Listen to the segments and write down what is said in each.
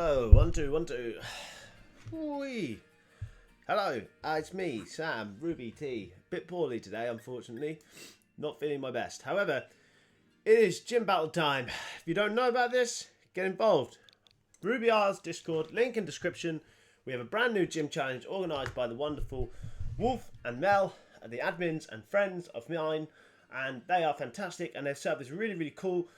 Hello, 1 2 1 2. Whee. Hello, it's me, Sam, Ruby T. Bit poorly today, unfortunately. Not feeling my best. However, it is gym battle time. If you don't know about this, get involved. Ruby R's Discord, link in description. We have a brand new gym challenge organised by the wonderful Wolf and Mel, the admins and friends of mine, and they are fantastic. And they've set up this really cool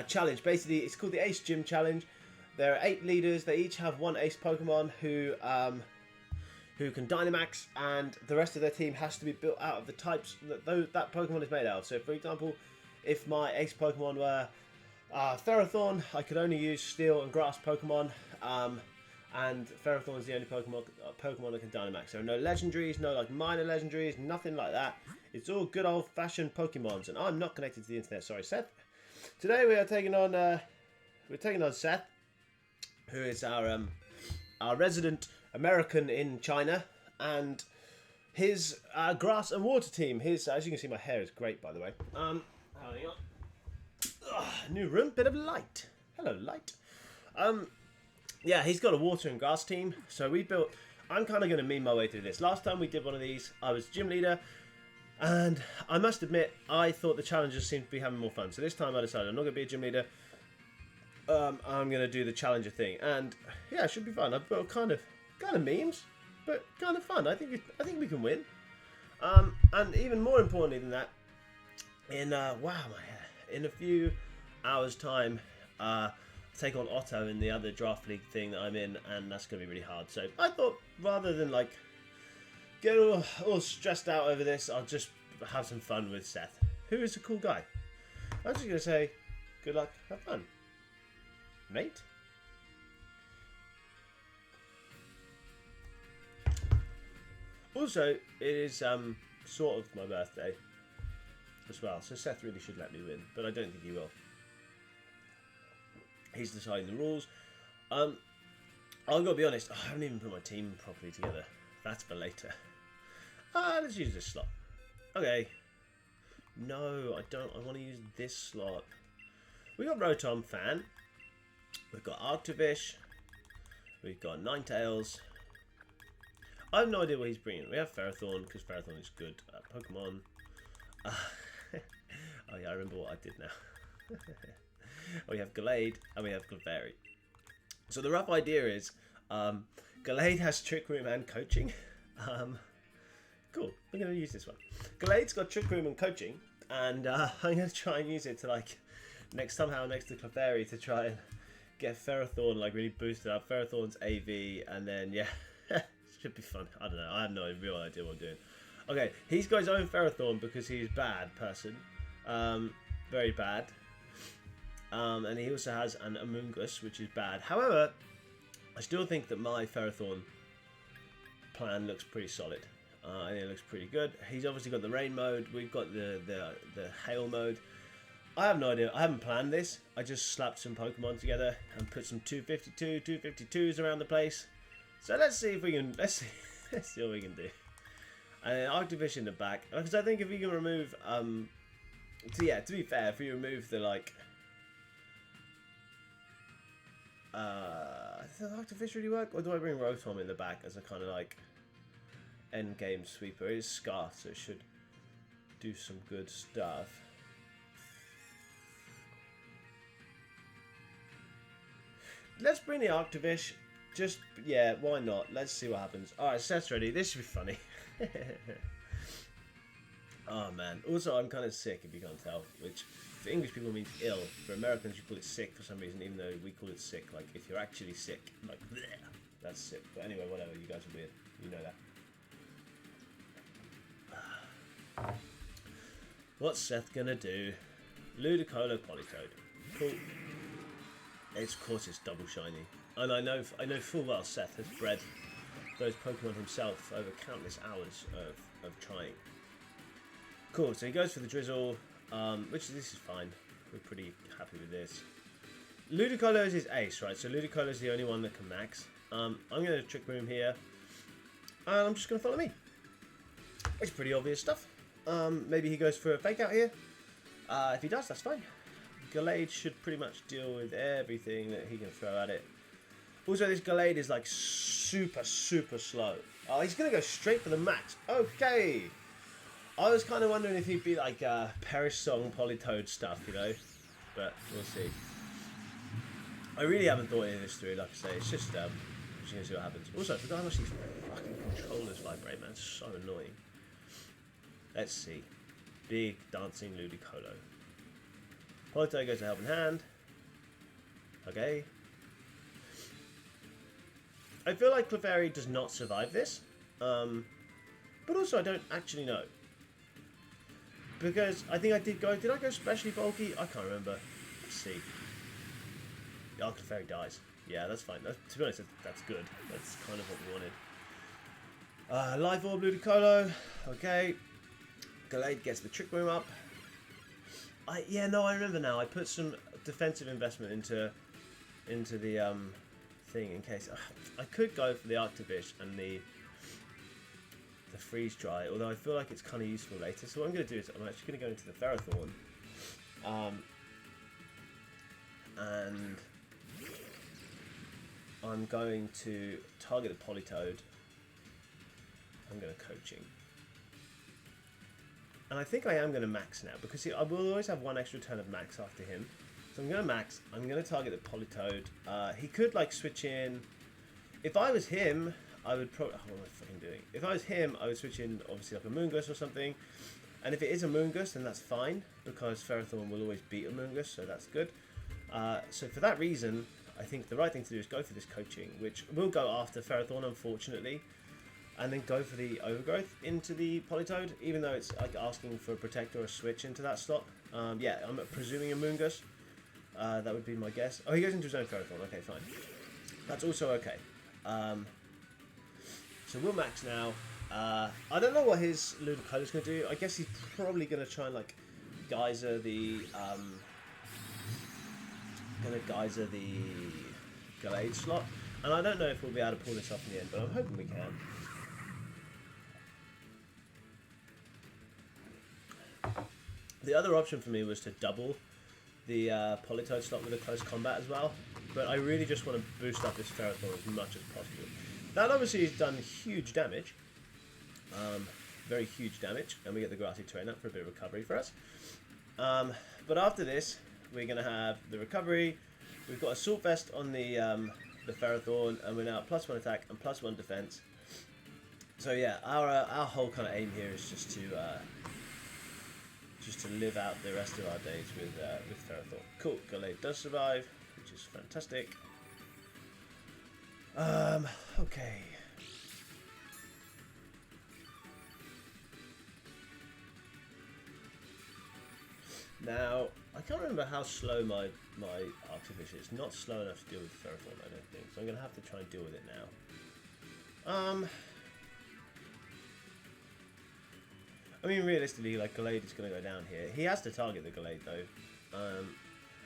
challenge. Basically, it's called the Ace Gym Challenge. There are 8 leaders. They each have one Ace Pokemon who can Dynamax, and the rest of their team has to be built out of the types that Pokemon is made out of. So, for example, if my Ace Pokemon were Ferrothorn, I could only use Steel and Grass Pokemon, and Ferrothorn is the only Pokemon that can Dynamax. There are no legendaries, no like minor legendaries, nothing like that. It's all good old-fashioned Pokemons, and I'm not connected to the internet. Sorry, Seth. Today we are taking on Seth, who is our resident American in China, and his grass and water team. His, as you can see, my hair is great, by the way. Hang on. New room, bit of light. Hello, light. Yeah, he's got a water and grass team. So we built. I'm kind of going to meme my way through this. Last time we did one of these, I was gym leader. And I must admit, I thought the challengers seemed to be having more fun. So this time I decided I'm not going to be a gym leader. I'm going to do the challenger thing. And yeah, it should be fun. I've built kind of memes, but kind of fun. I think we can win. And even more importantly than that, in in a few hours' time, take on Otto in the other draft league thing that I'm in, and that's going to be really hard. So I thought rather than like get all stressed out over this, I'll just have some fun with Seth, who is a cool guy. I'm just going to say, good luck, have fun, mate. Also, it is sort of my birthday as well, so Seth really should let me win, but I don't think he will. He's deciding the rules. I've got to be honest, I haven't even put my team properly together. That's for later. Let's use this slot. Okay. No, I don't. I want to use this slot. We got Rotom Fan. We've got Arctovish. We've got Ninetales. I have no idea what he's bringing. We have Ferrothorn, because Ferrothorn is good at Pokemon. Oh yeah, I remember what I did now. We have Gallade, and we have Clefairy. So the rough idea is, Gallade has Trick Room and Coaching. Cool, we're going to use this one. Gallade's got Trick Room and Coaching, and I'm going to try and use it to like somehow next to Clefairy to try and get Ferrothorn like really boosted up. Ferrothorn's AV, and then yeah, it should be fun. I don't know. I have no real idea what I'm doing. Okay, he's got his own Ferrothorn because he's a bad person, very bad. And he also has an Amoonguss, which is bad. However, I still think that my Ferrothorn plan looks pretty solid. I think it looks pretty good. He's obviously got the rain mode. We've got the hail mode. I have no idea. I haven't planned this. I just slapped some Pokemon together and put some 252s around the place. So let's see if we can. Let's see what we can do. And Arctovish in the back, because I think if we can remove, to be fair, if we remove the like. Does Arctovish really work? Or do I bring Rotom in the back as a kind of like end game sweeper? It is Scarf, so it should do some good stuff. Let's bring the Arctovish. Just, yeah, why not? Let's see what happens. Alright, Seth's ready. This should be funny. Oh man. Also, I'm kind of sick, if you can't tell, which for English people means ill. For Americans, you call it sick for some reason, even though we call it sick. Like, if you're actually sick, like, bleh, that's sick. But anyway, whatever. You guys are weird. You know that. What's Seth gonna do? Ludicolo Politoed. Cool. Of course, it's double shiny. And I know full well Seth has bred those Pokemon himself over countless hours of trying. Cool, so he goes for the Drizzle, which this is fine. We're pretty happy with this. Ludicolo is his ace, right? So Ludicolo is the only one that can max. I'm going to Trick Room here, and I'm just going to follow me. It's pretty obvious stuff. Maybe he goes for a Fake Out here. If he does, that's fine. Gallade should pretty much deal with everything that he can throw at it. Also, this Gallade is like super slow. Oh, he's going to go straight for the max. Okay. I was kind of wondering if he'd be like Perish Song, Politoed stuff, you know. But we'll see. I really haven't thought any of this through, like I say. It's just going to see what happens. Also, I forgot how much these fucking controllers vibrate, man. It's so annoying. Let's see. Big dancing Ludicolo. Politoed goes to Helping Hand. Okay. I feel like Clefairy does not survive this. But also I don't actually know. Because I think I did I go specially bulky? I can't remember. Let's see. Oh, Clefairy dies. Yeah, that's fine. To be honest, that's good. That's kind of what we wanted. Life Orb Ludicolo. Okay. Gallade gets the Trick Room up. Yeah, no, I remember now. I put some defensive investment into the thing in case. I could go for the Arctivish and the Freeze Dry, although I feel like it's kind of useful later. So what I'm going to do is I'm actually going to go into the Ferrothorn. And I'm going to target the Politoed. I'm going to Coaching. And I think I am going to max now, because I will always have one extra turn of max after him. So I'm going to max. I'm going to target the Politoed. He could like switch in. If I was him, I would probably... what am I fucking doing? If I was him, I would switch in obviously like a Moongus or something. And if it is a Moongus, then that's fine, because Ferrothorn will always beat a Moongus, so that's good. So for that reason, I think the right thing to do is go for this Coaching, which will go after Ferrothorn, unfortunately. And then go for the Overgrowth into the Politoed, even though it's like asking for a Protect or a switch into that slot. Yeah, I'm presuming a Moongus. That would be my guess. Oh, he goes into his own Ferrothorn. Okay, fine. That's also okay. So we'll max now. I don't know what his Ludicolo's going to do. I guess he's probably going to try and like Geyser the Gallade slot. And I don't know if we'll be able to pull this off in the end, but I'm hoping we can. The other option for me was to double the Politoed slot with a close combat as well, but I really just want to boost up this Ferrothorn as much as possible. That obviously has done huge damage, very huge damage, and we get the Grassy Terrain up for a bit of recovery for us. But after this, we're going to have the recovery. We've got Assault Vest on the Ferrothorn, and we're now at +1 attack and +1 defense. So yeah, our whole kind of aim here is just to live out the rest of our days with Ferrothorn. Cool, Gallade does survive, which is fantastic. Okay. Now, I can't remember how slow my Arctivish is. Not slow enough to deal with Ferrothorn, I don't think. So I'm going to have to try and deal with it now. I mean, realistically, like, Gallade is going to go down here. He has to target the Gallade, though.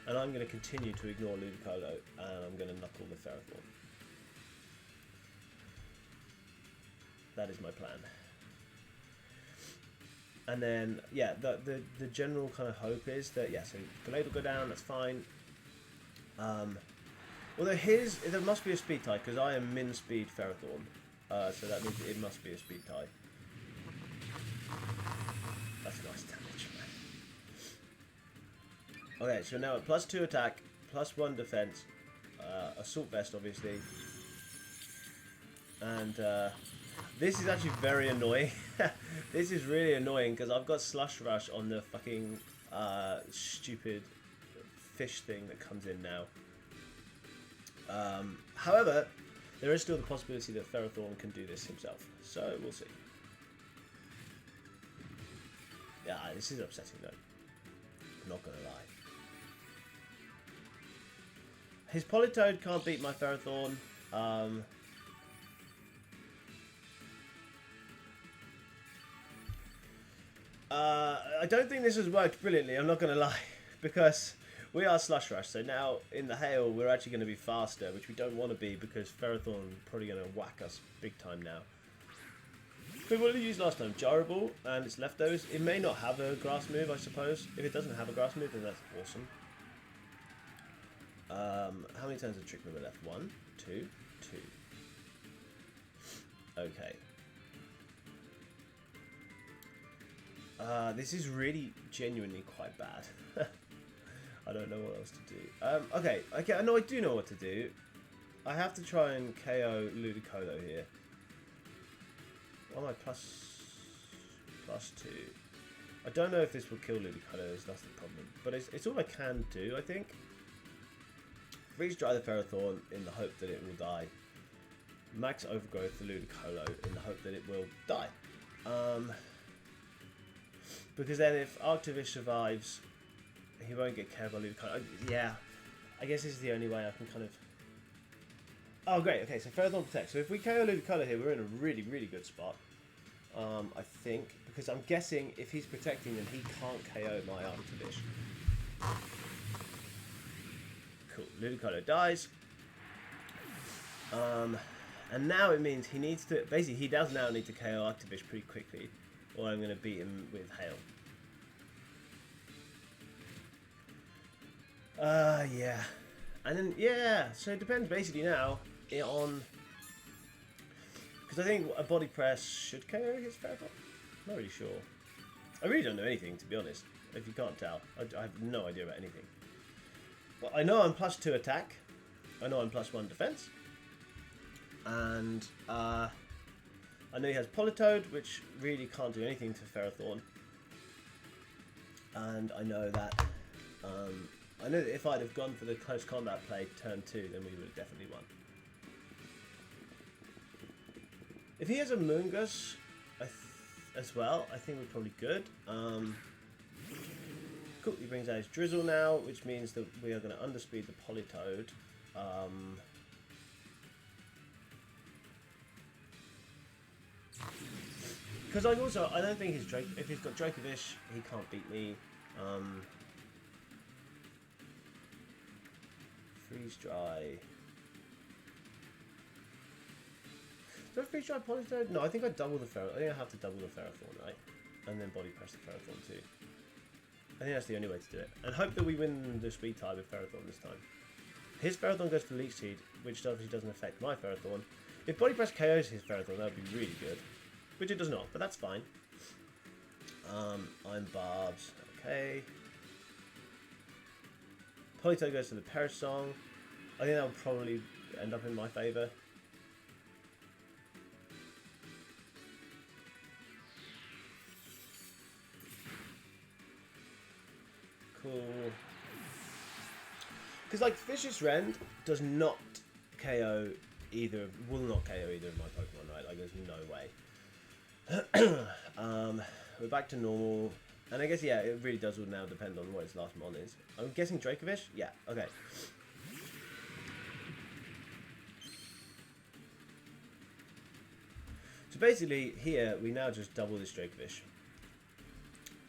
And I'm going to continue to ignore Ludicolo, and I'm going to knuckle the Ferrothorn. That is my plan. And then, yeah, the general kind of hope is that, yeah, so Gallade will go down, that's fine. Although there must be a speed tie, because I am min speed Ferrothorn. So that means it must be a speed tie. That's nice damage, man. Okay, so now at +2 attack, +1 defense, Assault Vest, obviously. And this is actually very annoying. This is really annoying because I've got Slush Rush on the fucking stupid fish thing that comes in now. However, there is still the possibility that Ferrothorn can do this himself, so we'll see. Yeah, this is upsetting though. I'm not gonna lie. His Politoed can't beat my Ferrothorn. I don't think this has worked brilliantly, I'm not going to lie, because we are Slush Rush, so now in the hail we're actually going to be faster, which we don't want to be because Ferrothorn is probably going to whack us big time now. So what did we use last time? Gyro Ball and its leftovers. It may not have a grass move, I suppose. If it doesn't have a grass move, then that's awesome. How many turns of trick number left? 1, 2, 2. Okay. This is really genuinely quite bad. I don't know what else to do. Okay, I do know what to do. I have to try and KO Ludicolo here. What am I, +2? I don't know if this will kill Ludicolo, that's the problem. But it's all I can do, I think. Freeze Dry the Ferrothorn in the hope that it will die. Max Overgrowth the Ludicolo in the hope that it will die. Because then if Arctivish survives, he won't get KO'd by Ludicolo. Yeah, I guess this is the only way I can kind of... Oh, great. Okay, so Ferrothorn protects. So if we KO Ludicolo here, we're in a really, really good spot. I think. Because I'm guessing if he's protecting, then he can't KO my Arctivish. Cool. Ludicolo dies. And now it means he needs to... Basically, he does now need to KO Arctivish pretty quickly. Or I'm going to beat him with Hail. Yeah. And then, yeah. So it depends basically now on... Because I think a Body Press should KO his Ferrothorn. Not really sure. I really don't know anything, to be honest. If you can't tell. I have no idea about anything. Well, I know I'm +2 attack. I know I'm +1 defense. And I know he has Politoed, which really can't do anything to Ferrothorn. And I know that if I'd have gone for the close combat play turn 2, then we would have definitely won. If he has a Moongus as well, I think we're probably good. Cool, he brings out his Drizzle now, which means that we are going to underspeed the Politoed. Because I don't think his Drake. If he's got Dracovish, he can't beat me. Freeze Dry. Do I freeze dry Politoed? No, I think I double the Ferrothorn. I think I have to double the Ferrothorn, right? And then body press the Ferrothorn too. I think that's the only way to do it. And hope that we win the speed tie with Ferrothorn this time. His Ferrothorn goes for Leech Seed, which obviously doesn't affect my Ferrothorn. If body press KOs his Ferrothorn, that would be really good. Which it does not, but that's fine. I'm Barbs. Okay. Politoed goes to the Perish Song. I think that will probably end up in my favour. Cool. Because like Vicious Rend does not KO either, will not KO either of my Pokemon, right? Like there's no way. We're back to normal. And I guess, yeah, it really does all now depend on what its last mon is. I'm guessing Dracovish? Yeah, okay. So basically, here, we now just double this Dracovish.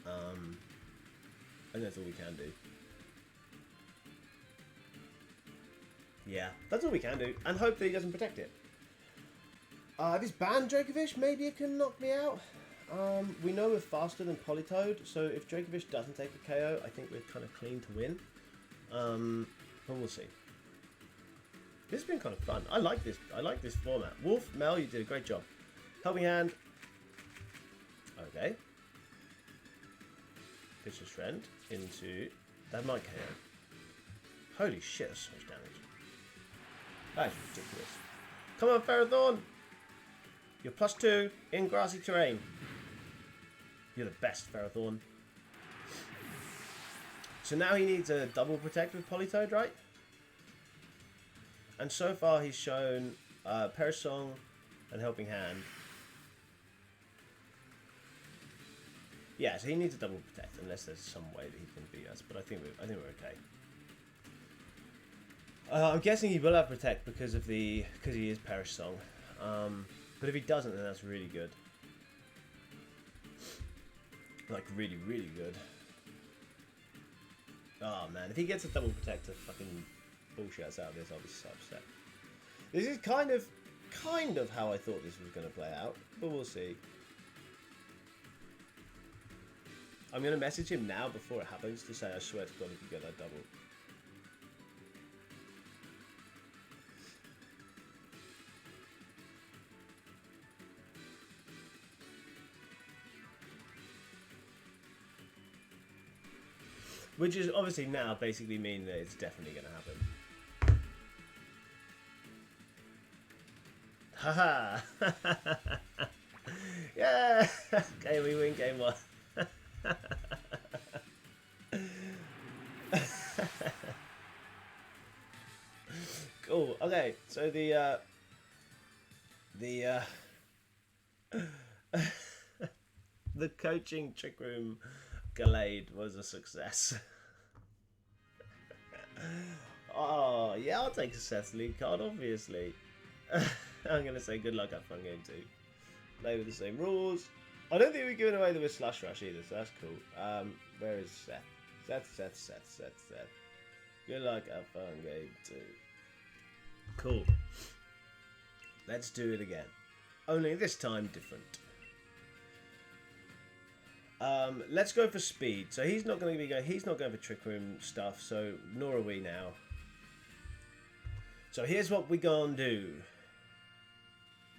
I think that's all we can do. Yeah, that's all we can do. And hope that he doesn't protect it. If it's banned Dracovish, maybe it can knock me out. We know we're faster than Politoed, so if Dracovish doesn't take a KO, I think we're kind of clean to win. But we'll see. This has been kind of fun. I like this. I like this format. Wolf, Mel, you did a great job. Helping Hand. Okay. Vicious Rend into... That might KO. Holy shit, that's so much damage. That is ridiculous. Come on, Ferrothorn! You're +2 in grassy terrain. You're the best, Ferrothorn. So now he needs a double protect with Politoed, right? And so far he's shown Perish Song and Helping Hand. Yeah, so he needs a double protect unless there's some way that he can beat us. But I think we're okay. I'm guessing he will have protect because he is Perish Song. But if he doesn't, then that's really good. Like really, really good. Oh man, if he gets a double protect to fucking bullshit us out of this, I'll be so upset. This is kind of how I thought this was going to play out, but we'll see. I'm going to message him now before it happens to say, I swear to God, if you get that double. Which is obviously now basically mean that it's definitely going to happen. Haha! Yeah! Okay, we win game 1. Cool. Okay, so the the coaching trick room Gallade was a success. Oh yeah, I'll take a Seth lead card, obviously. I'm gonna say good luck, have fun game 2. Play with the same rules. I don't think we're giving away the Slush Rush either, so that's cool. Where is Seth? Seth. Good luck, have fun game 2. Cool. Let's do it again. Only this time different. Let's go for speed. So he's not going to be going. He's not going for trick room stuff. So nor are we now. So here's what we're gonna do.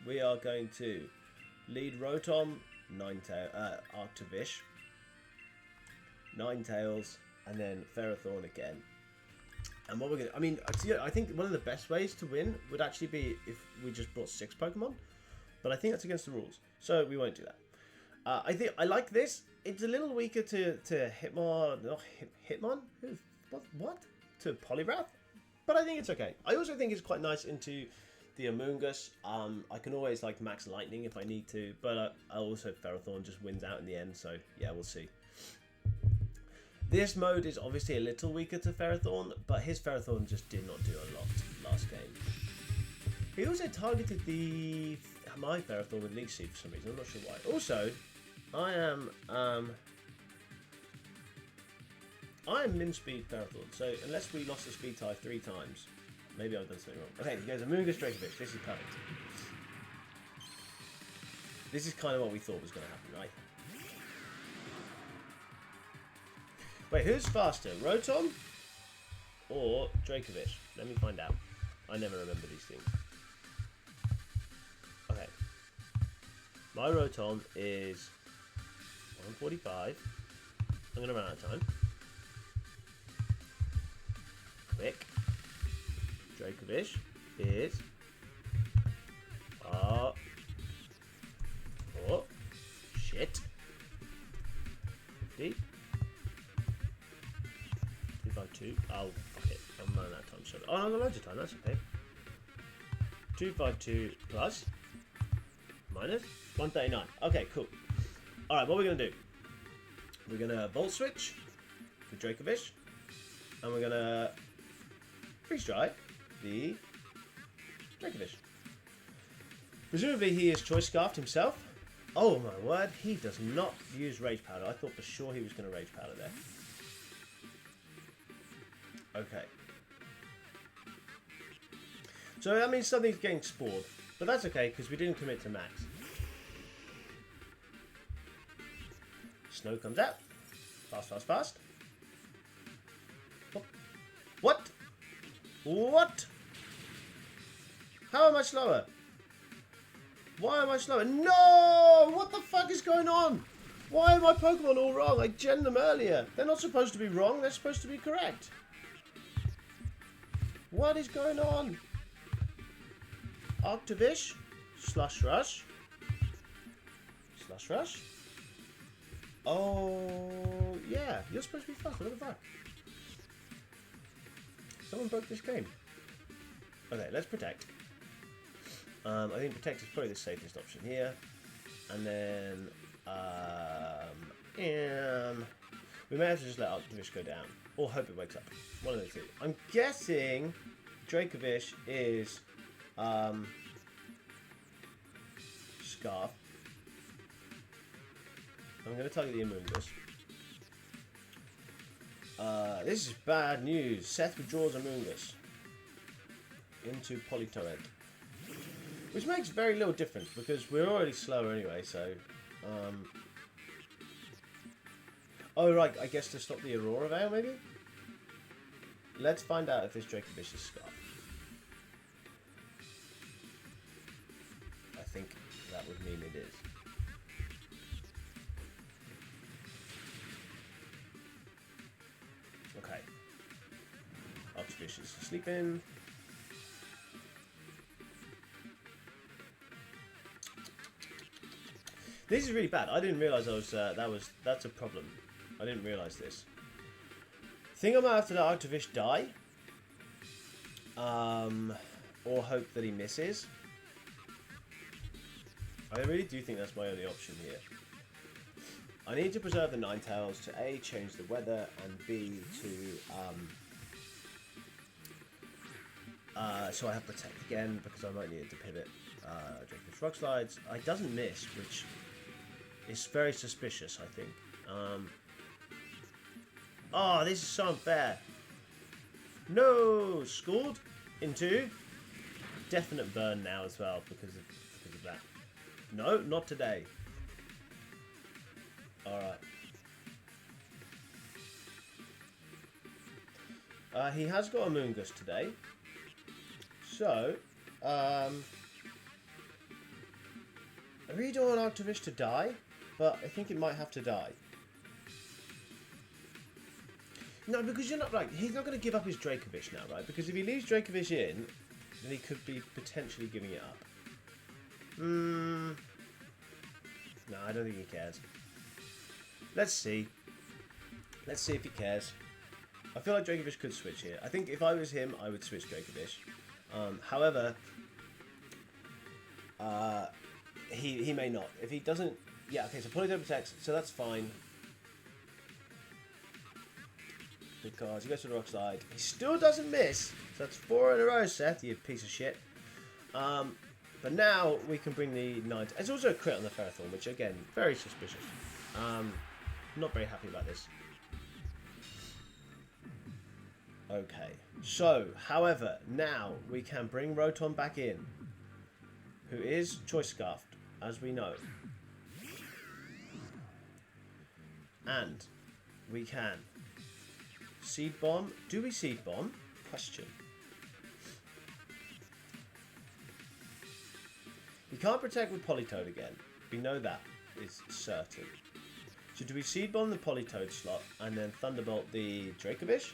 We are going to lead Rotom, Arctovish, Ninetales, and then Ferrothorn again. And what we're gonna, I think one of the best ways to win would actually be if we just brought 6 Pokemon, but I think that's against the rules, so we won't do that. I think I like this. It's a little weaker to Hitmon, not Hitmon. What? To Poliwrath, but I think it's okay. I also think it's quite nice into the Amoonguss. I can always like max Lightning if I need to, but I also Ferrothorn just wins out in the end. So yeah, we'll see. This mode is obviously a little weaker to Ferrothorn, but his Ferrothorn just did not do a lot last game. He also targeted my Ferrothorn with Leech Seed for some reason. I'm not sure why. Also, I am min speed Ferrothorn, so unless we lost the speed tie 3 times, maybe I've done something wrong. Okay, he goes Amoonguss Dracovish. This is perfect. This is kind of what we thought was going to happen, right? Wait, who's faster, Rotom or Dracovish? Let me find out. I never remember these things. Okay. My Rotom is 145. I'm going to run out of time. Quick. Dracovish is... Oh, shit. 50. 252. Oh, fuck it. I'm running out of time. So, oh, I've got loads of time. That's okay. 252 plus minus 139. Okay, cool. Alright, what we're going to do. We're going to Volt Switch for Dracovish. And we're going to Freeze Dry the Dracovish. Presumably he is Choice Scarfed himself. Oh my word, he does not use Rage Powder. I thought for sure he was going to Rage Powder there. Okay. So that means something's getting spored. But that's okay, because we didn't commit to max. Snow comes out. Fast. What? What? How am I slower? Why am I slower? No! What the fuck is going on? Why are my Pokemon all wrong? I genned them earlier. They're not supposed to be wrong. They're supposed to be correct. What is going on? Arctovish. Slush Rush. Slush Rush. Oh, yeah. You're supposed to be faster. What the fuck? Someone broke this game. Okay, let's Protect. I think Protect is probably the safest option here. And then... we may have to just let Arctovish go down. Or hope it wakes up. One of the two. I'm guessing Dracovish is... Scarf. I'm going to target the Amoonguss. This is bad news. Seth withdraws Amoonguss into Politoed. Which makes very little difference because we're already slower anyway, so... Oh, right, I guess to stop the Aurora Veil, maybe? Let's find out if this Dracovish is Scarf. I think that would mean it is. Dragonish is sleeping. This is really bad. I didn't realise that's a problem. I didn't realise this. Think I might have to let Arctovish die. Or hope that he misses. I really do think that's my only option here. I need to preserve the Ninetales to A, change the weather, and B, to so I have Protect again, because I might need it to pivot Dracovish Rock Slides. It doesn't miss, which is very suspicious, I think. Oh, this is so unfair. No! Scored into definite burn now as well, because of that. No, not today. Alright. He has got a Moongus today. So, I really don't want Arctovish to die, but I think it might have to die. No, because you're not right. He's not going to give up his Dracovish now, right? Because if he leaves Dracovish in, then he could be potentially giving it up. No, I don't think he cares. Let's see. Let's see if he cares. I feel like Dracovish could switch here. I think if I was him, I would switch Dracovish. However, he may not. If he doesn't... Yeah, okay, so Politoed protects, so that's fine. Because he goes to the rock slide. He still doesn't miss. So that's 4 in a row, Seth, you piece of shit. But now we can bring the 9. It's also a crit on the Ferrothorn, which again, very suspicious. Not very happy about this. Okay, so, however, now we can bring Rotom back in, who is Choice Scarfed, as we know. And we can Seed Bomb. Do we Seed Bomb? Question. We can't protect with Politoed again. We know that is certain. So do we Seed Bomb the Politoed slot and then Thunderbolt the Dracovish?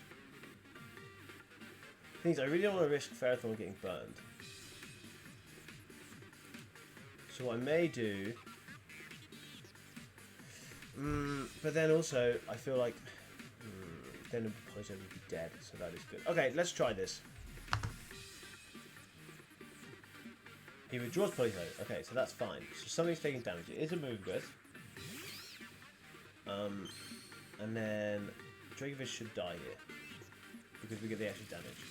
Things I really don't want to risk Ferrothorn getting burned. So what I may do... but then also, I feel like... then the Politoed would be dead, so that is good. Okay, let's try this. He withdraws Politoed. Okay, so that's fine. So something's taking damage. It is a Moongus. And then Dracovish should die here. Because we get the extra damage.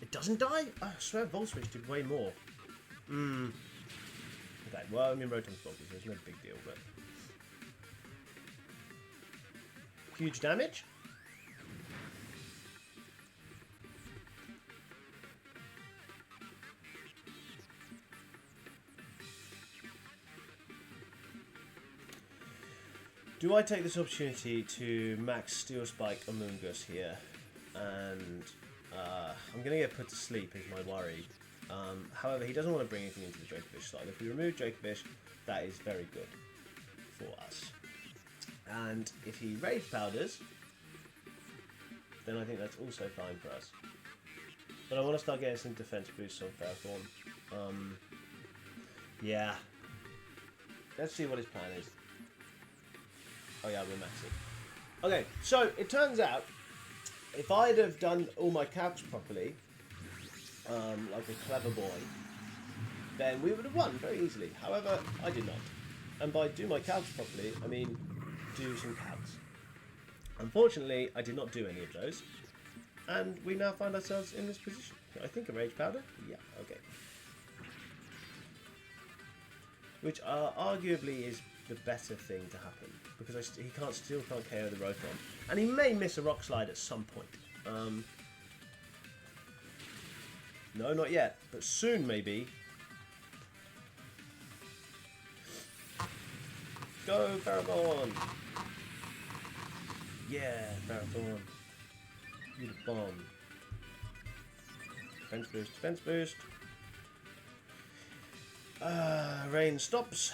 It doesn't die? Oh, I swear Volt Switch did way more. Okay, well, I mean Rotom's bulky, so it's no big deal, but... Huge damage? Do I take this opportunity to max Steel Spike Amoonguss here? And I'm going to get put to sleep is my worry. However, he doesn't want to bring anything into the Dracovish slot. If we remove Dracovish, that is very good for us. And if he Rage Powders, then I think that's also fine for us. But I want to start getting some defense boosts on Ferrothorn. Yeah. Let's see what his plan is. Oh yeah, we're maxing. Okay, so it turns out, if I'd have done all my calcs properly, like a clever boy, then we would have won very easily. However, I did not. And by do my calcs properly, I mean do some calcs. Unfortunately, I did not do any of those. And we now find ourselves in this position. I think a Rage Powder? Yeah, okay. Which arguably is the better thing to happen. Because he still can't KO the Rotom. And he may miss a Rock Slide at some point. No, not yet. But soon, maybe. Go, Ferrothorn! Yeah, Ferrothorn. You the bomb. Defense boost, defense boost. Rain stops.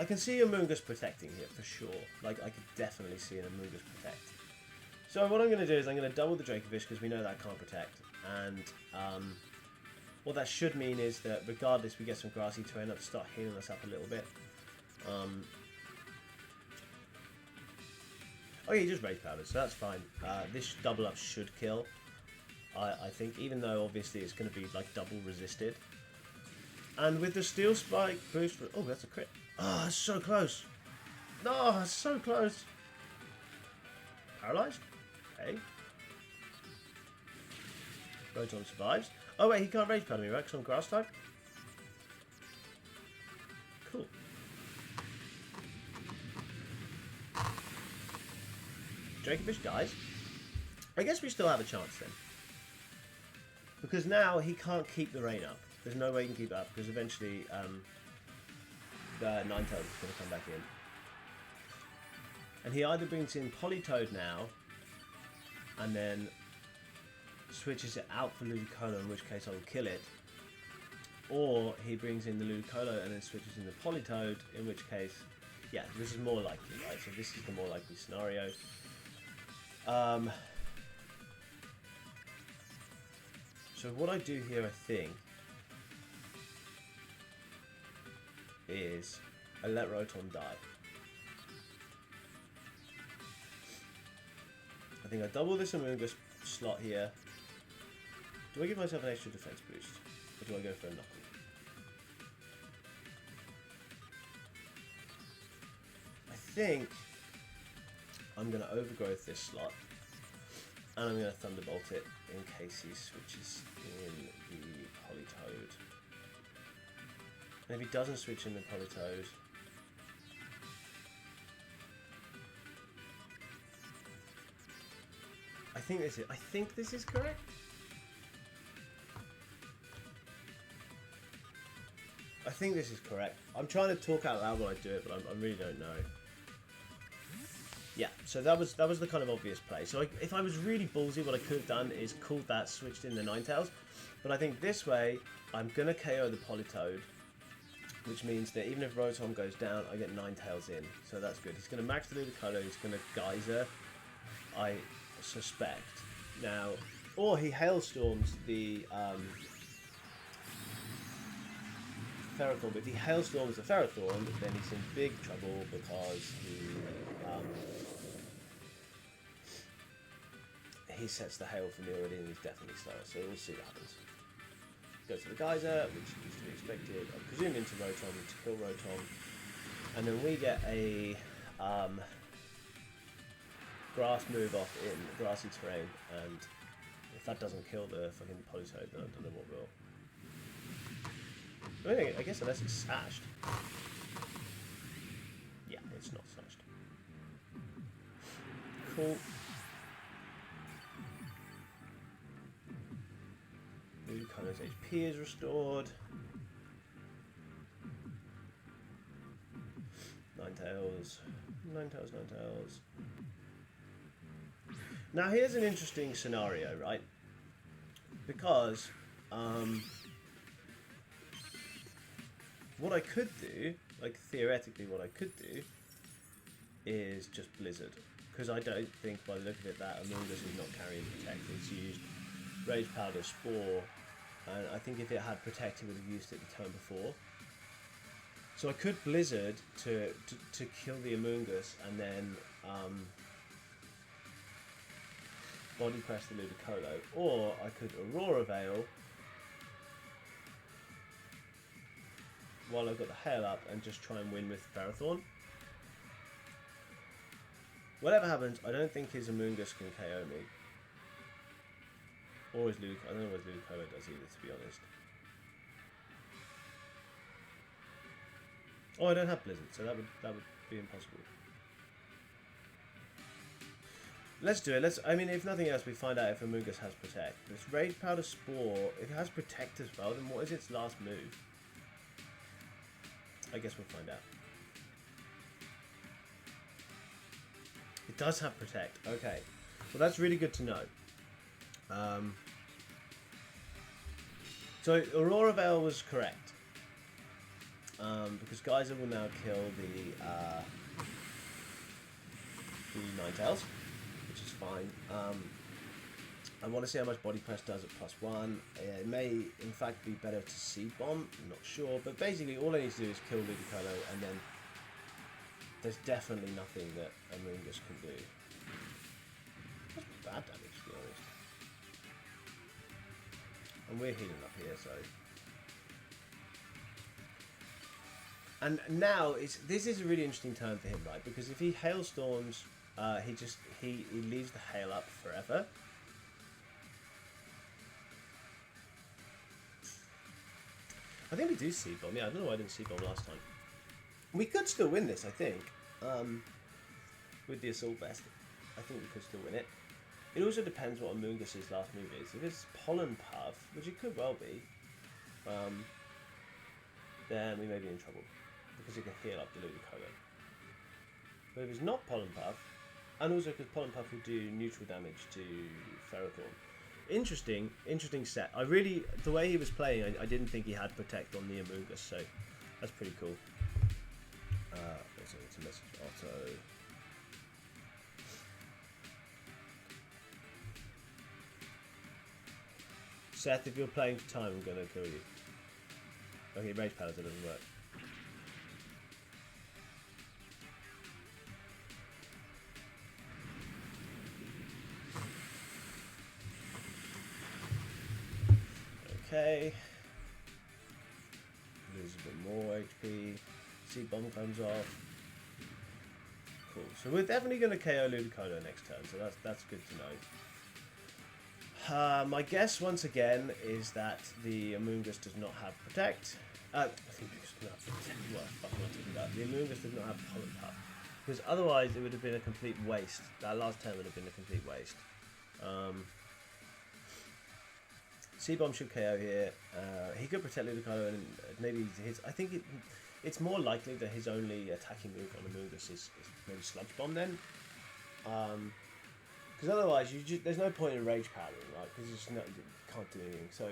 I can see Amoongus protecting here for sure. Like, I could definitely see an Amoongus protect. So what I'm going to do is I'm going to double the Dracovish because we know that can't protect. And what that should mean is that regardless we get some grassy terrain up to start healing us up a little bit. Oh yeah, he just Rage Powder, so that's fine. This double up should kill, I think, even though obviously it's going to be like double resisted. And with the Steel Spike boost, oh, that's a crit. Oh, that's so close. No, that's so close. Paralyzed? Okay. Rotom survives. Oh wait, he can't Rage Powder me, right? Because I'm Grass type? Cool. Dracovish dies. I guess we still have a chance then. Because now he can't keep the rain up. There's no way he can keep it up because eventually the Ninetales is going to come back in. And he either brings in Politoed now and then switches it out for Ludicolo, in which case I will kill it. Or he brings in the Ludicolo and then switches in the Politoed, in which case, yeah, this is more likely, right? So this is the more likely scenario. So what I do here, I think, is I let Rotom die. I think I double this Amoongus slot here. Do I give myself an extra defense boost? Or do I go for a knuckle? I think I'm going to overgrowth this slot. And I'm going to Thunderbolt it in case he switches in the Politoed. And if he doesn't switch in the Politoed, I think this is correct. I think this is correct. I'm trying to talk out loud when I do it, but I really don't know. Yeah, so that was the kind of obvious play. So if I was really ballsy, what I could have done is called that, switched in the Ninetales. But I think this way, I'm going to KO the Politoed, which means that even if Rotom goes down, I get Ninetales in. So that's good. He's going to max the Ludicolo, he's going to Geyser, I suspect. Now, or he Hailstorms the Ferrothorn, but if he Hailstorms the Ferrothorn, then he's in big trouble because he sets the hail for me already and he's definitely slower, so we'll see what happens. Go to the Geyser, which is to be expected. I presume into Rotom to kill Rotom. And then we get a grass move off in grassy terrain, and if that doesn't kill the fucking Politoed, then I don't know what will. I guess unless it's sashed. Yeah, it's not sashed. Cool. Ludicolo's HP is restored. Ninetales. Now here's an interesting scenario, right? Because what I could do, like theoretically what I could do, is just Blizzard. Because I don't think by the look of it that Amoongus is not carrying Protect. It's used Rage Powder, Spore, and I think if it had Protect it would have used it the turn before. So I could Blizzard to kill the Amoongus and then Body Press the Ludicolo, or I could Aurora Veil while I've got the hail up and just try and win with Ferrothorn. Whatever happens, I don't think his Amoongus can KO me. Or his Ludicolo. I don't know what his Ludicolo does either, to be honest. Oh, I don't have Blizzard, so that would be impossible. Let's do it. I mean, if nothing else, we find out if Amoongus has Protect. This Rage Powder Spore, if it has Protect as well, then what is its last move? I guess we'll find out. It does have Protect. Okay. Well, that's really good to know. So Aurora Veil was correct. because Geyser will now kill the Ninetales, which is fine. I want to see how much body press does at +1. It may, in fact, be better to C-bomb. I'm not sure, but basically all I need to do is kill Ludicolo, and then there's definitely nothing that Amoonguss can do. That's bad damage, to be honest. And we're healing up here, so. And now this is a really interesting turn for him, right? Because if he hailstorms, he leaves the hail up forever. I think we do C-bomb. Yeah, I don't know why I didn't C-bomb last time. We could still win this, I think. With the Assault Vest, I think we could still win it. It also depends what Amoonguss's last move is. If it's Pollen Puff, which it could well be, then we may be in trouble. Because it can heal up the Ludicolo. But if it's not Pollen Puff, and also because Pollen Puff will do neutral damage to Ferrothorn. Interesting set. The way he was playing, I didn't think he had Protect on the Amoonguss, so that's pretty cool. Also, it's a message auto. Seth, if you're playing for time, I'm gonna kill you. Okay, Rage Powers, it doesn't work. Okay. Lose a bit more HP. C-bomb comes off. Cool. So we're definitely going to KO Ludicolo next turn, so that's good to know. My guess, once again, is that the Amoonguss does not have Protect. I think it does not have Protect. What the fuck am I talking about? The Amoonguss does not have Pollen Puff. Because otherwise it would have been a complete waste. That last turn would have been a complete waste. C-bomb should KO here. He could protect Ludicolo and maybe his. I think it's more likely that his only attacking move on Amoonguss is maybe Sludge Bomb then. Because otherwise there's no point in Rage Powering, right? Because you can't do anything. So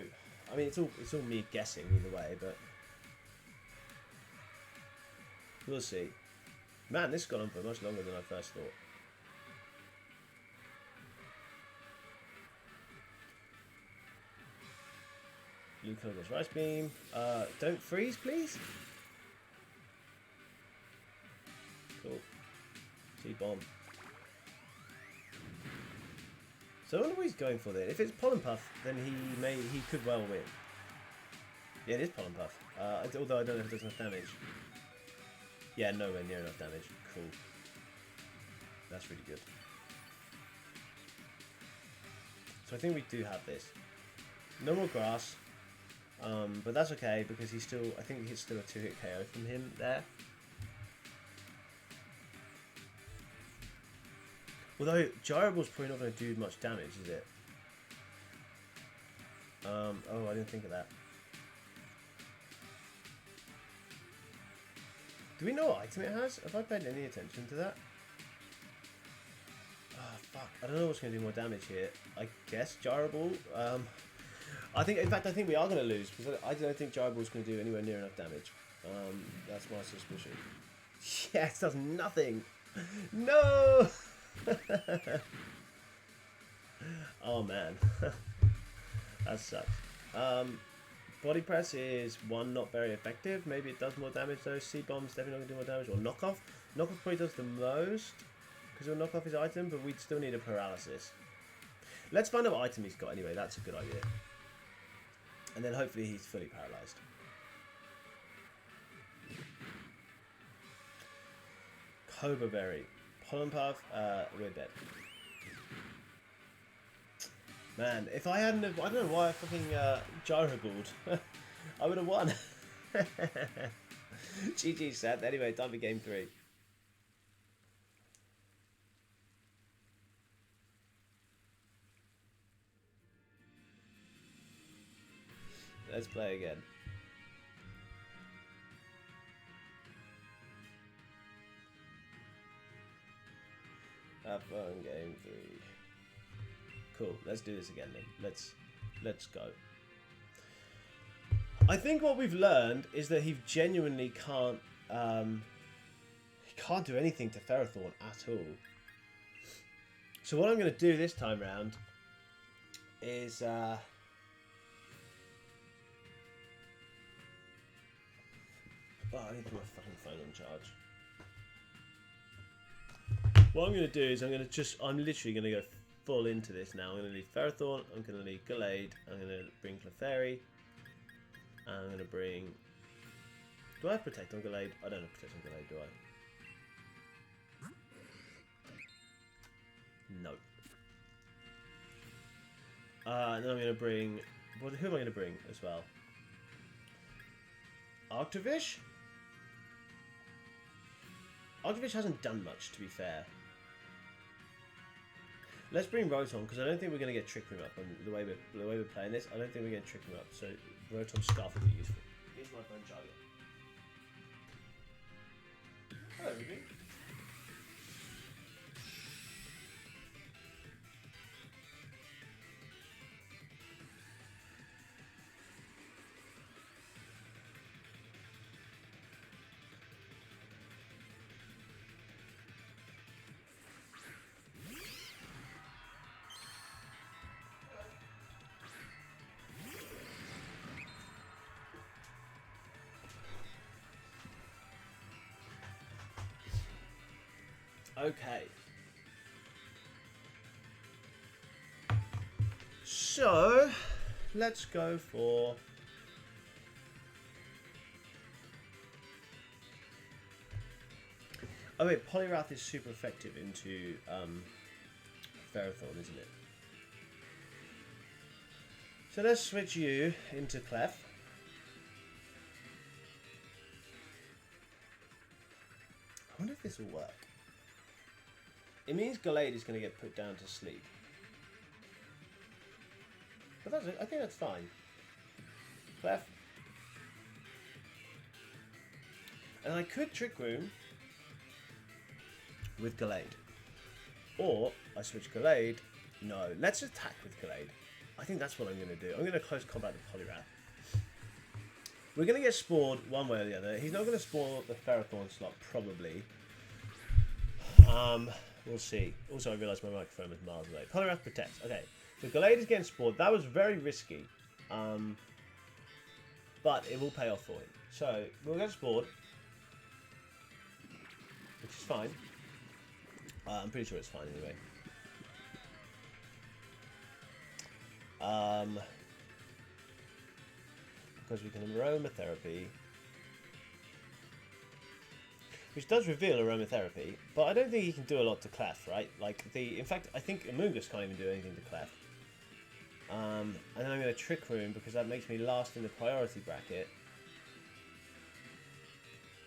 I mean it's all me guessing either way, but we'll see. Man, this has gone on for much longer than I first thought. Ludicolo goes Rice Beam. Don't freeze, please. Cool. C-bomb. So I wonder what he's going for there. If it's Pollen Puff, then he could well win. Yeah, it is Pollen Puff. Although I don't know if it does enough damage. Yeah, nowhere near enough damage. Cool. That's really good. So I think we do have this. No more grass. But that's okay because I think it's still a 2-hit KO from him there. Although Gyroball's probably not going to do much damage, is it? Oh, I didn't think of that. Do we know what item it has? Have I paid any attention to that? Oh, fuck. I don't know what's going to do more damage here. I guess Gyroball. I think we are going to lose because I don't think Gyroball's going to do anywhere near enough damage. That's my suspicion. Yes, does nothing. No. Oh man, that sucks. Body press is not very effective. Maybe it does more damage though. C-bomb's definitely not going to do more damage. Or knockoff. Knockoff probably does the most because it'll knock off his item, but we'd still need a paralysis. Let's find out what item he's got anyway. That's a good idea. And then hopefully he's fully paralyzed. Cobra Berry. Pollen Puff, we're dead. Man, if I hadn't have, I don't know why I fucking gyroballed. I would have won. GG, Seth. Anyway, time for game 3. Let's play again. Have fun, game 3. Cool, let's do this again then. Let's go. I think what we've learned is that he genuinely can't do anything to Ferrothorn at all. So what I'm going to do this time round is oh, I need to put my fucking phone on charge. What I'm going to do is I'm literally going to go full into this now. I'm going to leave Ferrothorn, I'm going to leave Gallade, I'm going to bring Clefairy, and I'm going to bring... Do I have Protect on Gallade? I don't have Protect on Gallade, do I? No. And then I'm going to bring... Who am I going to bring as well? Arctovish? Arctovish hasn't done much, to be fair. Let's bring Rotom, because I don't think we're going to get Trick Room up on the way we're playing this. I don't think we're going to Trick Room up, so Rotom Scarf would be useful. Here's my phone charger. Hello, Ruby. Okay. So, let's go for... Oh wait, Poliwrath is super effective into Ferrothorn, isn't it? So let's switch you into Clef. I wonder if this will work. It means Gallade is going to get put down to sleep. But that's it. I think that's fine. Clef. And I could Trick Room with Gallade. Or I switch Gallade. No, let's attack with Gallade. I think that's what I'm going to do. I'm going to close combat the Poliwrath. We're going to get Spored one way or the other. He's not going to Spore the Ferrothorn slot, probably. We'll see. Also, I realised my microphone was miles away. Poliwrath protects. Okay, so Gallade is getting Spored. That was very risky. But it will pay off for him. So, we'll get Spored. Which is fine. I'm pretty sure it's fine anyway. Because we can Aromatherapy. Which does reveal Aromatherapy, but I don't think he can do a lot to Clef, right? In fact, I think Amoonguss can't even do anything to Clef. And then I'm going to Trick Room because that makes me last in the priority bracket.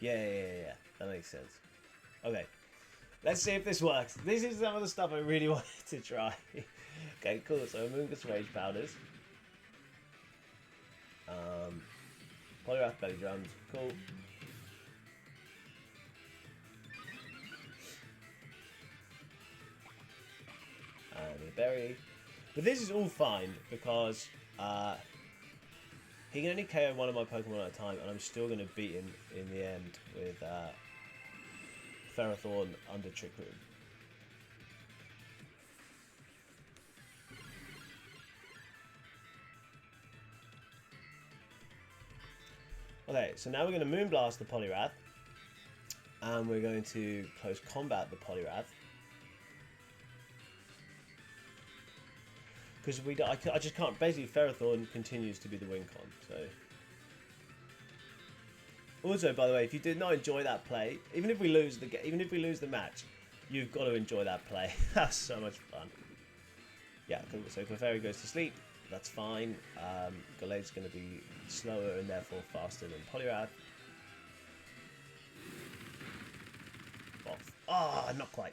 Yeah. That makes sense. Okay. Let's see if this works. This is some of the stuff I really wanted to try. Okay, cool. So Amoonguss Rage Powders. Poliwrath Belly Drums. Cool. And a berry. But this is all fine because he can only KO one of my Pokemon at a time, and I'm still going to beat him in the end with Ferrothorn under Trick Room. Okay, so now we're going to Moonblast the Poliwrath, and we're going to close combat the Poliwrath. Because I just can't. Basically, Ferrothorn continues to be the win con. So, also, by the way, if you did not enjoy that play, even if we lose the match, you've got to enjoy that play. That's so much fun. Yeah. So Clefairy goes to sleep. That's fine. Gallade's going to be slower and therefore faster than Poliwrath. Off. Ah, not quite.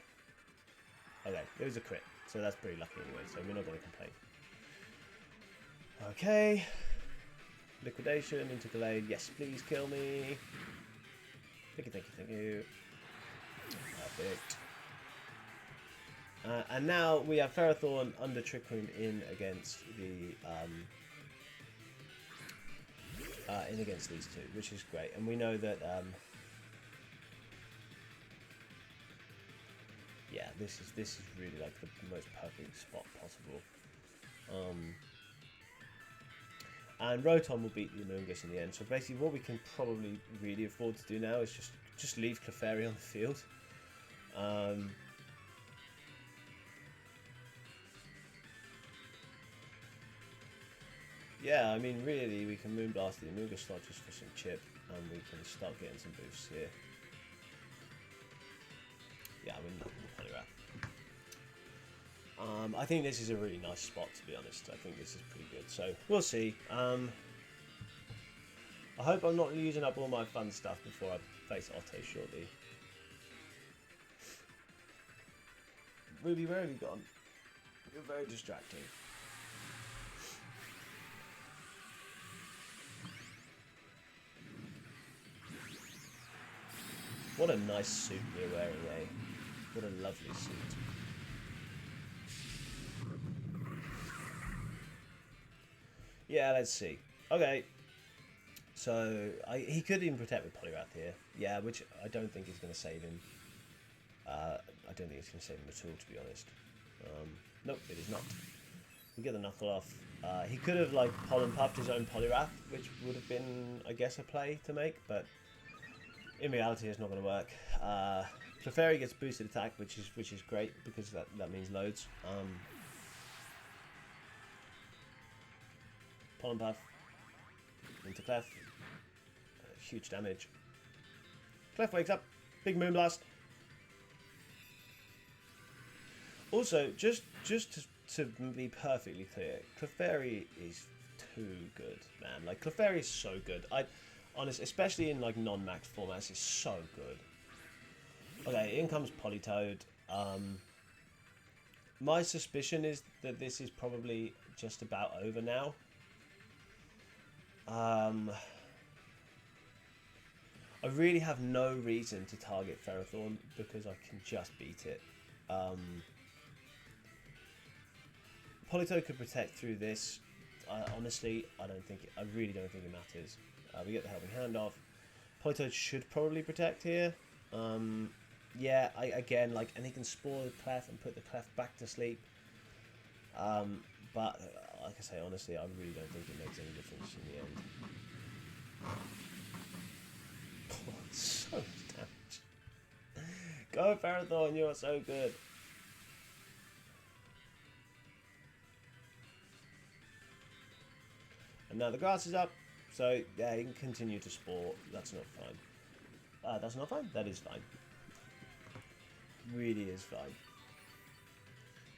Okay, it was a crit. So that's pretty lucky anyway, so we're not going to complain. Okay. Liquidation into Gallade. Yes, please kill me. Thank you. Perfect. And now we have Ferrothorn under Trick Room in against the in against these two, which is great. And we know that, yeah, this is really like the most perfect spot possible. And Rotom will beat the Amoonguss in the end. So basically, what we can probably really afford to do now is just leave Clefairy on the field. Yeah, I mean, really, we can Moonblast the Amoonguss slot just for some chip, and we can start getting some boosts here. Yeah, I mean, nothing to Poliwrath. I think this is a really nice spot, to be honest. I think this is pretty good. So, we'll see. I hope I'm not using up all my fun stuff before I face Otto shortly. Ruby, where have you gone? You're very distracting. What a nice suit you're wearing, eh? What a lovely suit. Yeah, let's see. Okay. So, he could even protect with Poliwrath here. Yeah, which I don't think is going to save him. I don't think it's going to save him at all, to be honest. Nope, it is not. We get the Knuckle off. He could have, like, Pollen Puffed his own Poliwrath, which would have been, I guess, a play to make, but in reality, it's not going to work. Clefairy gets boosted attack, which is great, because that means loads. Pollen Puff into Clef. Huge damage. Clef wakes up. Big Moonblast. Also, just to be perfectly clear, Clefairy is too good, man. Like, Clefairy is so good. Honestly, especially in like non-max formats, it's so good. Okay, in comes Politoed. My suspicion is that this is probably just about over now. I really have no reason to target Ferrothorn because I can just beat it. Politoed could protect through this. Honestly, I really don't think it matters. We get the Helping Hand off. Politoed should probably protect here. Yeah, again, like, and he can Spore the Clef and put the Clef back to sleep. But like I say, honestly, I really don't think it makes any difference in the end. Oh, so much damage. Go Ferrothorn, you're so good. And now the grass is up, so yeah, you can continue to Spore. That's not fine. That's not fine? That is fine. Really is fine.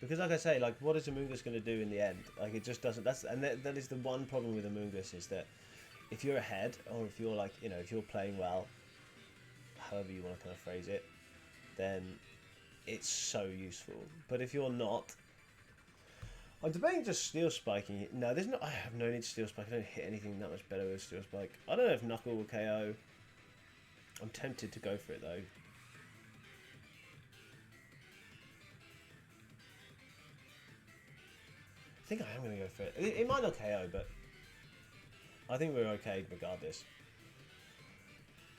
Because like I say, like, what is Amoonguss going to do in the end? Like, it just doesn't. That is the one problem with Amoonguss, is that if you're ahead, or if you're like, you know, if you're playing well, however you want to kind of phrase it, then it's so useful. But if you're not, I'm debating just Steel Spiking it. No, there's no. I have no need to Steel Spike. I don't hit anything that much better with Steel Spike. I don't know if Knuckle will KO. I'm tempted to go for it though. I think I am going to go for it. It might not KO, but I think we're okay regardless.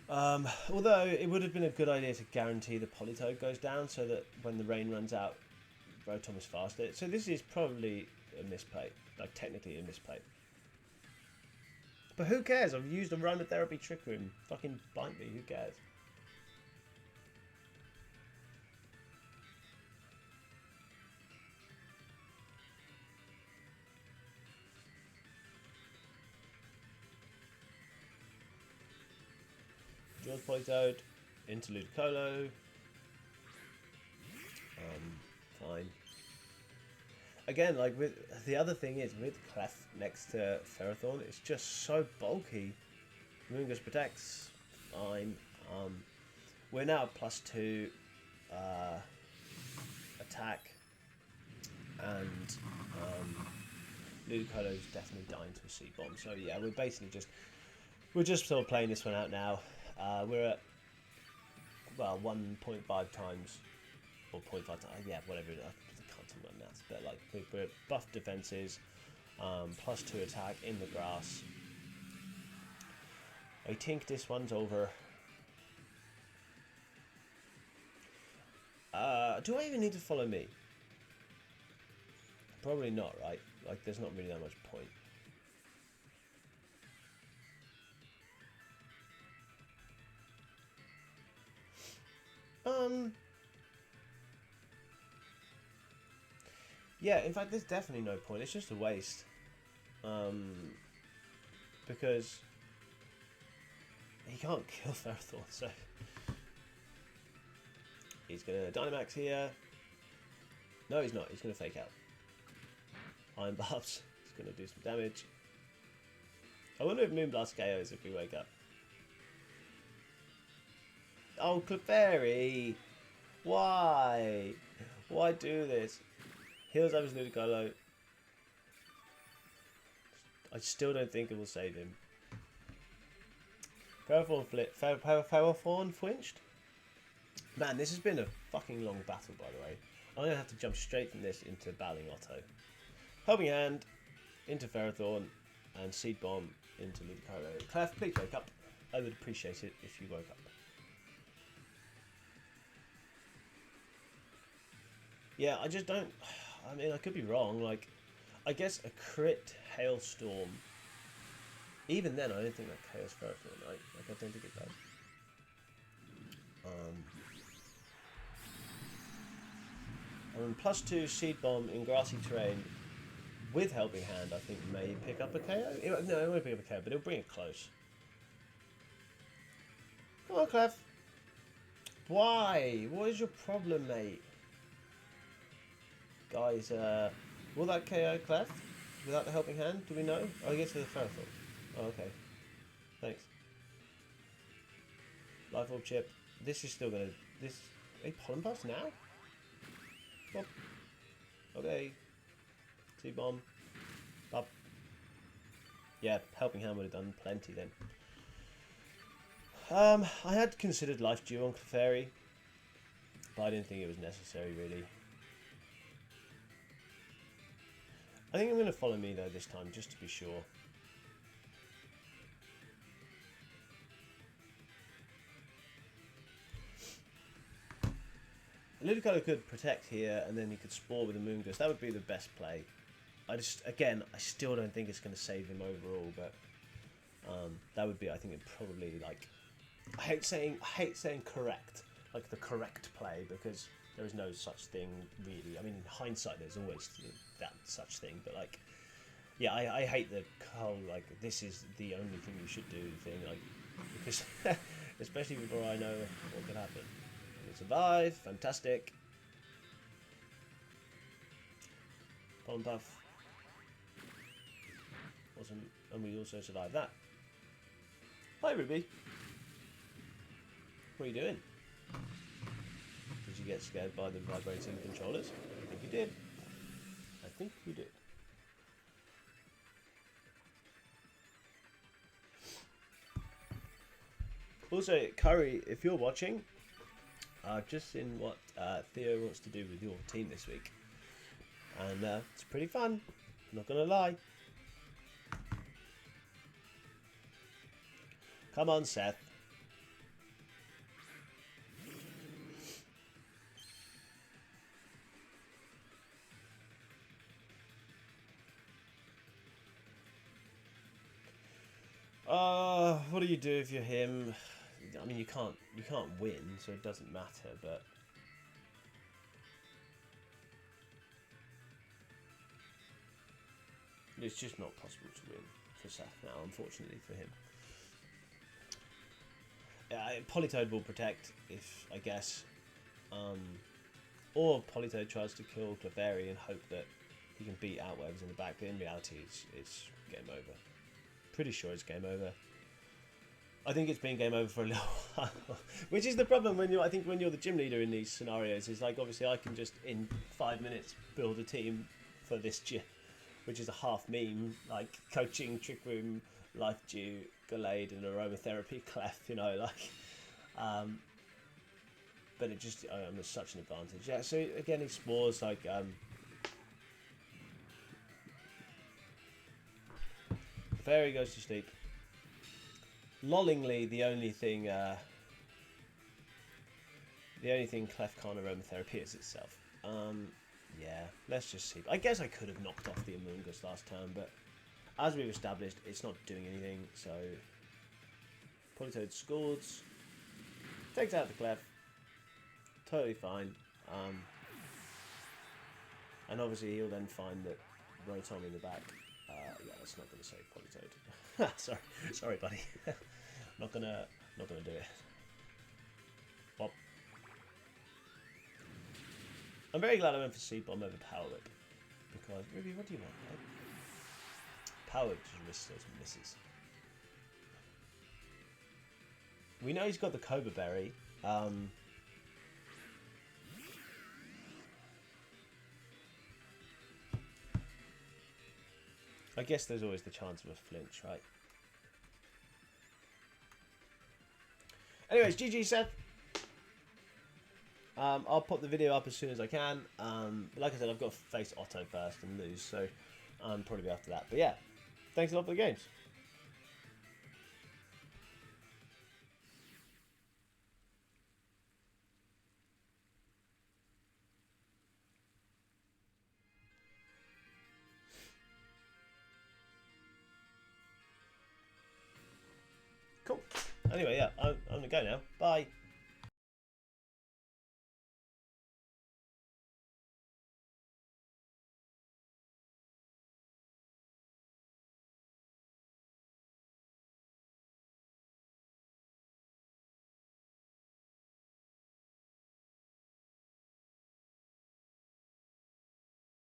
Although it would have been a good idea to guarantee the Politoed goes down so that when the rain runs out, Rotom is faster. So this is probably a misplay, like technically a misplay. But who cares? I've used a Aromatherapy Trick Room. Fucking bite me, who cares? Jaws Politoed, into Ludicolo. Fine. Again, like, with the other thing is with Clef next to Ferrothorn, it's just so bulky. Amoonguss protects. Fine. We're now at +2 attack, and Ludicolo's definitely dying to a Seed Bomb. So yeah, we're just sort of playing this one out now. We're at, well, 1.5 times, or 0.5 times, yeah, whatever, I can't talk about maths, but like, we're at buff defenses, +2 attack in the grass, I think this one's over. Do I even need to follow me? Probably not, right? Like, there's not really that much point. Yeah, in fact, there's definitely no point. It's just a waste. Because he can't kill Ferrothorn, so he's gonna Dynamax here. No, he's not. He's gonna fake out. Iron Barbs. He's gonna do some damage. I wonder if Moonblast KOs if we wake up. Oh, Clefairy! Why? Why do this? Heals up his Ludicolo. I still don't think it will save him. Ferrothorn flinched? Man, this has been a fucking long battle, by the way. I'm going to have to jump straight from this into battling Otto. Helping Hand into Ferrothorn and Seed Bomb into Ludicolo. Clef, please wake up. I would appreciate it if you woke up. Yeah, I just don't... I mean, I could be wrong. Like, I guess a crit Hailstorm... Even then, I don't think that KOs Ferrothorn, right? Like, I don't think it does. +2 Seed Bomb in grassy terrain with Helping Hand, I think, may pick up a KO. No, it won't pick up a KO, but it'll bring it close. Come on, Clef. Why? What is your problem, mate? Guys, will that KO Clef without the Helping Hand? Do we know? Oh, I guess with the Ferrothorn. Oh, okay. Thanks. Life Orb Chip. This is still gonna... This... A Pollen Puff now? Well, okay. Seed Bomb. Up. Yeah, Helping Hand would have done plenty then. I had considered Life Dew on Clefairy, but I didn't think it was necessary, really. I think I'm going to follow me, though, this time, just to be sure. Ludicolo could protect here, and then he could Spore with a Moongus. That would be the best play. I still don't think it's going to save him overall, but that would be, I think, it probably, like... I hate saying correct, like the correct play, because there is no such thing, really. I mean, in hindsight, there's always that such thing, but, like... Yeah, I hate the whole, like, this is the only thing you should do thing, like... Because... especially before I know what could happen. Survive, fantastic. Pollen Puff. Awesome. And we also survived that. Hi, Ruby. What are you doing? Did you get scared by the vibrating controllers? I think you did. I think you did. Also, Curry, if you're watching, I've just seen what Theo wants to do with your team this week. And it's pretty fun, I'm not going to lie. Come on, Seth. What do you do if you're him? I mean, you can't win, so it doesn't matter, but... It's just not possible to win for Seth now, unfortunately for him. Politoed will protect, if I guess. Or Politoed tries to kill Clefairy and hope that he can beat out whatever's in the back, but in reality it's game over. Pretty sure it's game over. I think it's been game over for a little while, which is the problem when I think when you're the gym leader in these scenarios. Is like, obviously I can just in 5 minutes build a team for this gym, which is a half meme, like coaching, Trick Room, Life Dew, Gallade, and Aromatherapy Clef, you know, like. But it just was such an advantage. Yeah. So again, he spores like. Fairy goes to sleep. lollingly, the only thing Clef can't aromatherapy is itself. Yeah, let's just see. I guess I could have knocked off the Amoonguss last turn, but as we've established, it's not doing anything, so Politoed scores, takes out the Clef, totally fine. And obviously he'll then find that Rotom in the back. Yeah, that's not going to save Politoed. sorry, buddy. not gonna do it. Well, I'm very glad I went for Seed Bomb over Power Whip, because Ruby, what do you want? Right? Power Whip just risks those misses. We know he's got the Cobra Berry. I guess there's always the chance of a flinch, right? Anyways, GG Seth. I'll pop the video up as soon as I can. But like I said, I've got to face Otto first and lose, so probably after that. But yeah, thanks a lot for the games. Cool. Anyway, yeah, I'm gonna go now. Bye.